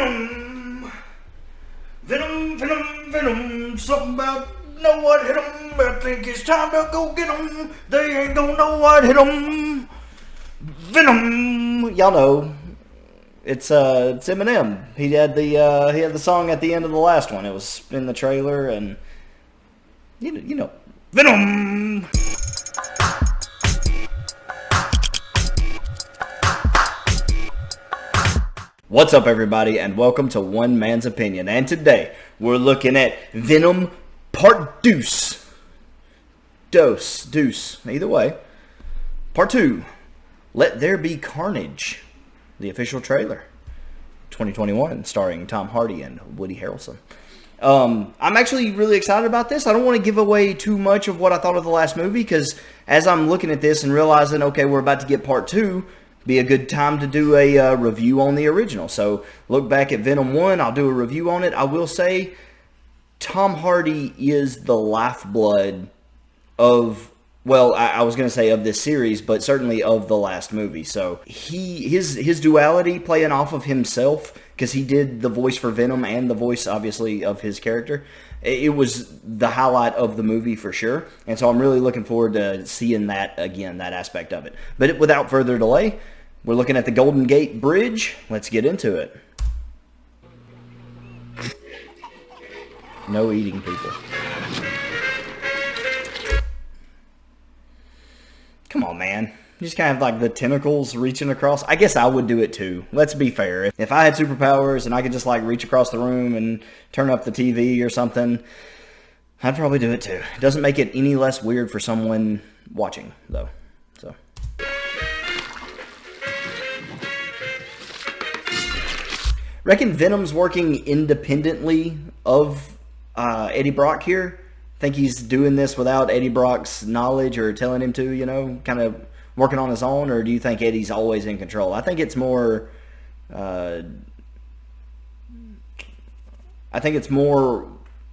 Venom. Venom, Venom, Venom. Something about know what hit 'em. I think it's time to go get 'em. They ain't gonna know what hit 'em. Venom. Y'all know. It's Eminem. He had the song at the end of the last one. It was in the trailer, and you know, Venom. What's up, everybody, and welcome to One Man's Opinion. And today we're looking at Venom Part Deuce. Deuce. Either way. Part 2. Let There Be Carnage. The official trailer. 2021, starring Tom Hardy and Woody Harrelson. I'm actually really excited about this. I don't want to give away too much of what I thought of the last movie, because as I'm looking at this and realizing, okay, we're about to get Part 2, be a good time to do a review on the original. So look back at Venom 1. I'll do a review on it. I will say Tom Hardy is the lifeblood of, well, I was going to say of this series, but certainly of the last movie. So his duality playing off of himself, because he did the voice for Venom and the voice, obviously, of his character. It was the highlight of the movie for sure. And so I'm really looking forward to seeing that again, that aspect of it. But without further delay, we're looking at the Golden Gate Bridge. Let's get into it. No eating, people. Come on, man. You just kind of have like the tentacles reaching across. I guess I would do it too. Let's be fair. If I had superpowers and I could just like reach across the room and turn up the TV or something, I'd probably do it too. It doesn't make it any less weird for someone watching, though. So. Reckon Venom's working independently of Eddie Brock here. Think he's doing this without Eddie Brock's knowledge or telling him to, you know, kind of working on his own, or do you think Eddie's always in control? I think it's more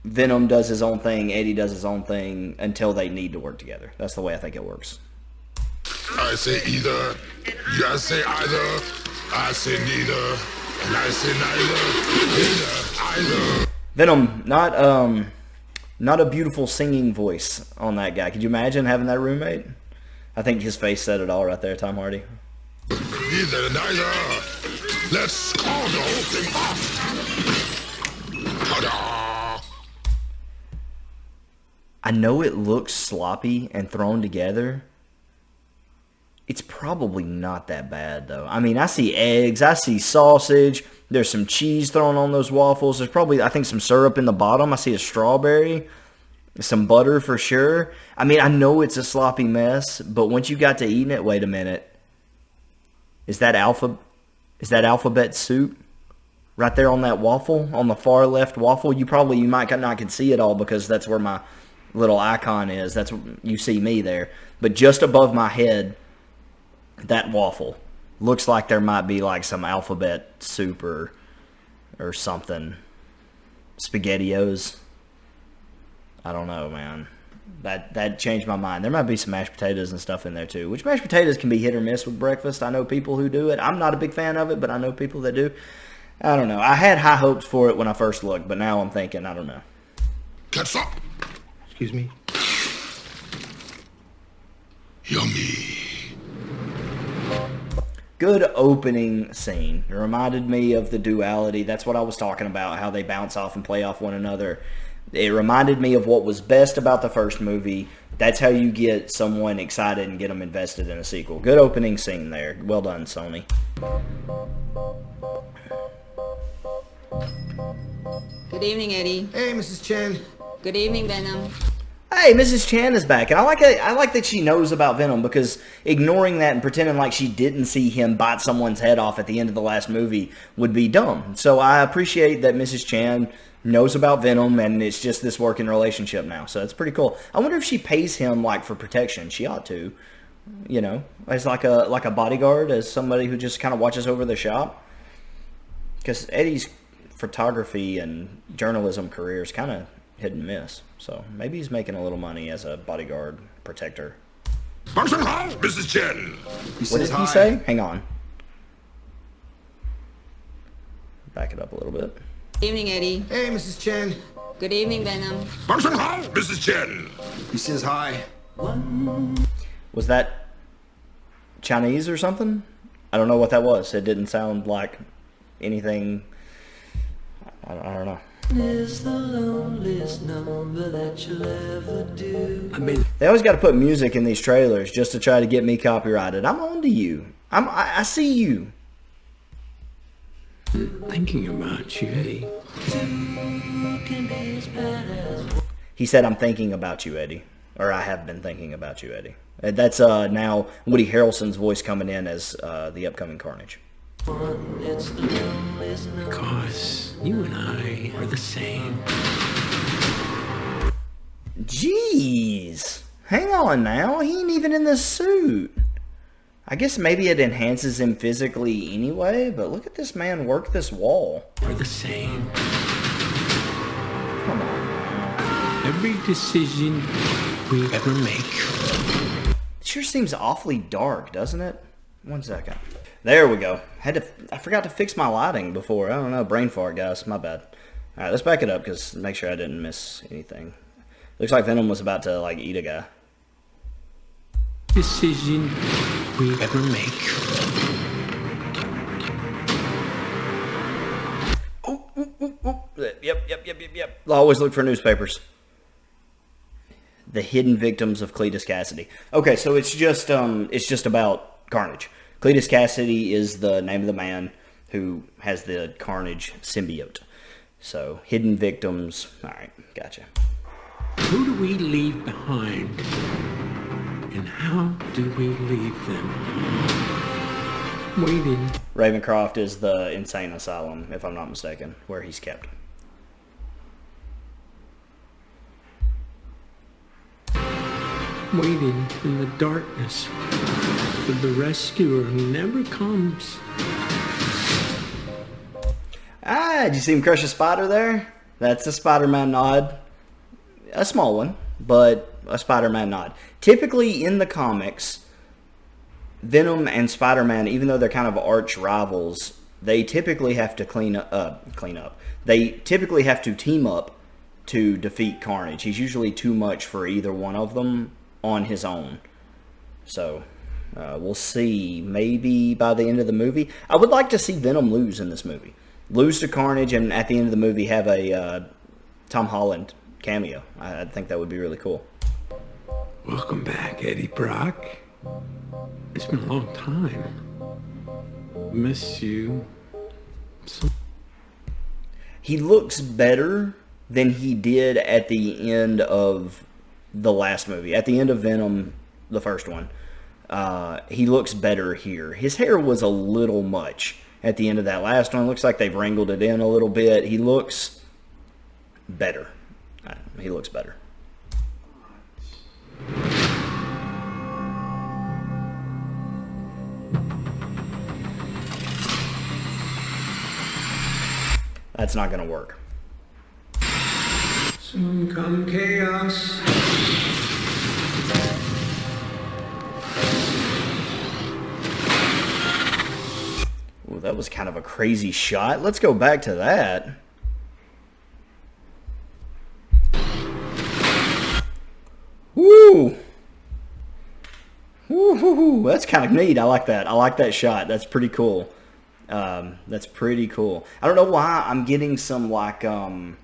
Venom does his own thing, Eddie does his own thing until they need to work together. That's the way I think it works. I say either, you guys say either, I say neither, and I say neither, Venom, not a beautiful singing voice on that guy. Could you imagine having that roommate? I think his face said it all right there, Tom Hardy. Neither, neither. Let's call the whole thing off. Ta-da! I know it looks sloppy and thrown together. It's probably not that bad, though. I mean, I see eggs, I see sausage. There's some cheese thrown on those waffles. There's probably, I think, some syrup in the bottom. I see a strawberry. Some butter for sure. I mean, I know it's a sloppy mess, but once you got to eating it, wait a minute. Is that alphabet soup right there on that waffle, on the far left waffle? You might not can see it all because that's where my little icon is. That's you see me there. But just above my head, that waffle looks like there might be like some alphabet soup or something. SpaghettiOs. I don't know, man. That changed my mind. There might be some mashed potatoes and stuff in there too, which mashed potatoes can be hit or miss with breakfast. I know people who do it. I'm not a big fan of it, but I know people that do. I don't know. I had high hopes for it when I first looked, but now I'm thinking, I don't know. Catch up. Excuse me. Yummy. Good opening scene. It reminded me of the duality. That's what I was talking about, how they bounce off and play off one another. It reminded me of what was best about the first movie. That's how you get someone excited and get them invested in a sequel. Good opening scene there. Well done, Sony. Good evening, Eddie. Hey, Mrs. Chen. Good evening, Venom. Hey, Mrs. Chan is back, and I like that she knows about Venom, because ignoring that and pretending like she didn't see him bite someone's head off at the end of the last movie would be dumb. So I appreciate that Mrs. Chan knows about Venom, and it's just this working relationship now. So it's pretty cool. I wonder if she pays him like for protection. She ought to, you know, as like a bodyguard, as somebody who just kind of watches over the shop. Because Eddie's photography and journalism career is kind of hit and miss. So maybe he's making a little money as a bodyguard protector. Mrs. Chen. What did he say? Hang on. Back it up a little bit. Good evening, Eddie. Hey, Mrs. Chen. Good evening, Venom. Mrs. Chen. He says hi. Was that Chinese or something? I don't know what that was. It didn't sound like anything. I don't know. Is the loneliest number that you'll ever do. They always got to put music in these trailers just to try to get me copyrighted. I'm on to you. I see you. Thinking about you, Eddie. He said, I'm thinking about you, Eddie. Or I have been thinking about you, Eddie. That's now Woody Harrelson's voice coming in as the upcoming Carnage. Because you and I are the same. Jeez. Hang on now. He ain't even in the suit. I guess maybe it enhances him physically anyway, but look at this man work this wall. We're the same. Come on. Every decision we ever make. It sure seems awfully dark, doesn't it? 1 second. There we go. I forgot to fix my lighting before. I don't know. Brain fart, guys. My bad. All right, let's back it up because make sure I didn't miss anything. Looks like Venom was about to like eat a guy. Decision we ever make. Yep. Always look for newspapers. The hidden victims of Cletus Cassidy. Okay, so it's just about Carnage. Cletus Cassidy is the name of the man who has the Carnage symbiote. So, hidden victims. Alright, gotcha. Who do we leave behind? And how do we leave them? Waiting. Ravencroft is the insane asylum, if I'm not mistaken, where he's kept. Waiting in the darkness for the rescuer who never comes. Ah, did you see him crush a spider there? That's a Spider-Man nod. A small one, but a Spider-Man nod. Typically in the comics, Venom and Spider-Man, even though they're kind of arch rivals, they typically have to clean up. They typically have to team up to defeat Carnage. He's usually too much for either one of them on his own. So, we'll see. Maybe by the end of the movie. I would like to see Venom lose in this movie. Lose to Carnage, and at the end of the movie have a Tom Holland cameo. I think that would be really cool. Welcome back, Eddie Brock. It's been a long time. Miss you. He looks better than he did at the end of the last movie. At the end of Venom, the first one, he looks better here. His hair was a little much at the end of that last one. Looks like they've wrangled it in a little bit. He looks better. He looks better. That's not going to work. Soon come chaos. Ooh, that was kind of a crazy shot. Let's go back to that. Woo! Woo! That's kind of neat. I like that. I like that shot. That's pretty cool. That's pretty cool. I don't know why I'm getting some like some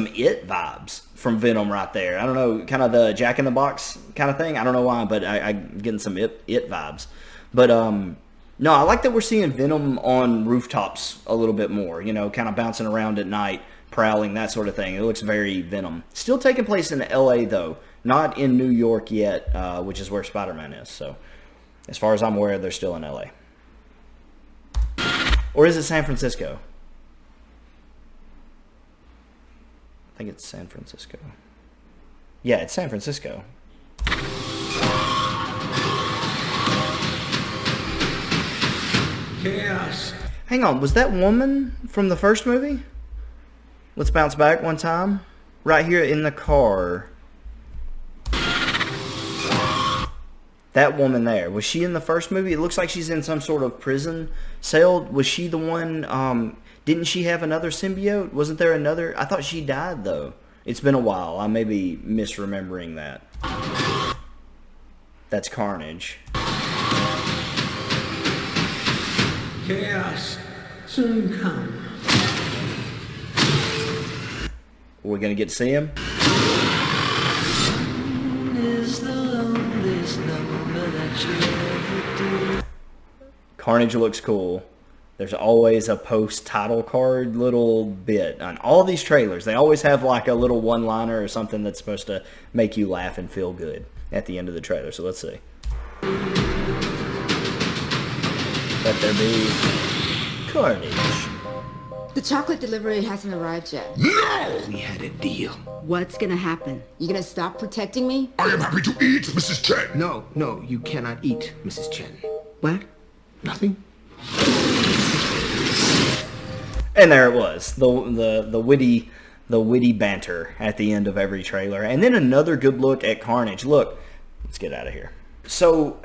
It vibes from Venom right there. I don't know, kind of the Jack in the Box kind of thing. I don't know why, but I'm getting some It vibes. But no, I like that we're seeing Venom on rooftops a little bit more. You know, kind of bouncing around at night, prowling, that sort of thing. It looks very Venom. Still taking place in L.A. though, not in New York yet, which is where Spider-Man is. So, as far as I'm aware, they're still in L.A. Or is it San Francisco? I think it's San Francisco. Yeah, it's San Francisco. Chaos. Hang on, was that woman from the first movie? Let's bounce back one time. Right here in the car. That woman there, was she in the first movie? It looks like she's in some sort of prison cell. Was she the one, Didn't she have another symbiote? Wasn't there another? I thought she died, though. It's been a while. I may be misremembering that. That's Carnage. Chaos soon come. We're going to get to see him? Carnage looks cool. There's always a post-title card little bit. On all these trailers, they always have like a little one-liner or something that's supposed to make you laugh and feel good at the end of the trailer. So let's see. Let there be Carnage. The chocolate delivery hasn't arrived yet. No! We had a deal. What's gonna happen? You gonna stop protecting me? I am happy to eat, Mrs. Chen. No, no, you cannot eat, Mrs. Chen. What? Nothing? And there it was, the witty banter at the end of every trailer, and then another good look at Carnage. Look, let's get out of here. So,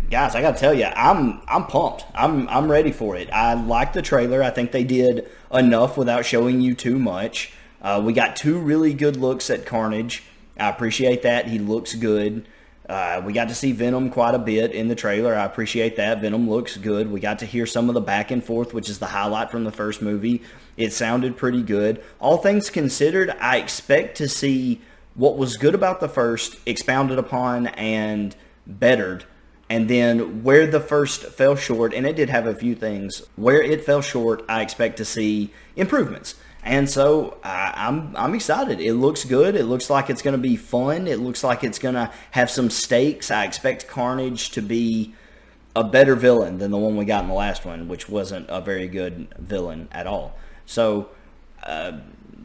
guys, I gotta tell you, I'm pumped. I'm ready for it. I like the trailer. I think they did enough without showing you too much. We got 2 really good looks at Carnage. I appreciate that. He looks good. We got to see Venom quite a bit in the trailer. I appreciate that. Venom looks good. We got to hear some of the back and forth, which is the highlight from the first movie. It sounded pretty good. All things considered, I expect to see what was good about the first expounded upon and bettered. And then where the first fell short, and it did have a few things, where it fell short, I expect to see improvements. And so I'm excited. It looks good. It looks like it's going to be fun. It looks like it's going to have some stakes. I expect Carnage to be a better villain than the one we got in the last one, which wasn't a very good villain at all. So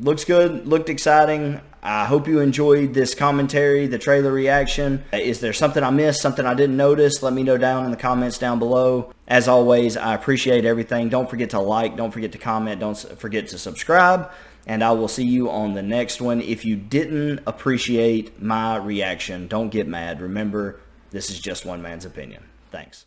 looks good. Looked exciting. I hope you enjoyed this commentary, the trailer reaction. Is there something I missed, something I didn't notice? Let me know down in the comments down below. As always, I appreciate everything. Don't forget to like, don't forget to comment, don't forget to subscribe, and I will see you on the next one. If you didn't appreciate my reaction, don't get mad. Remember, this is just one man's opinion. Thanks.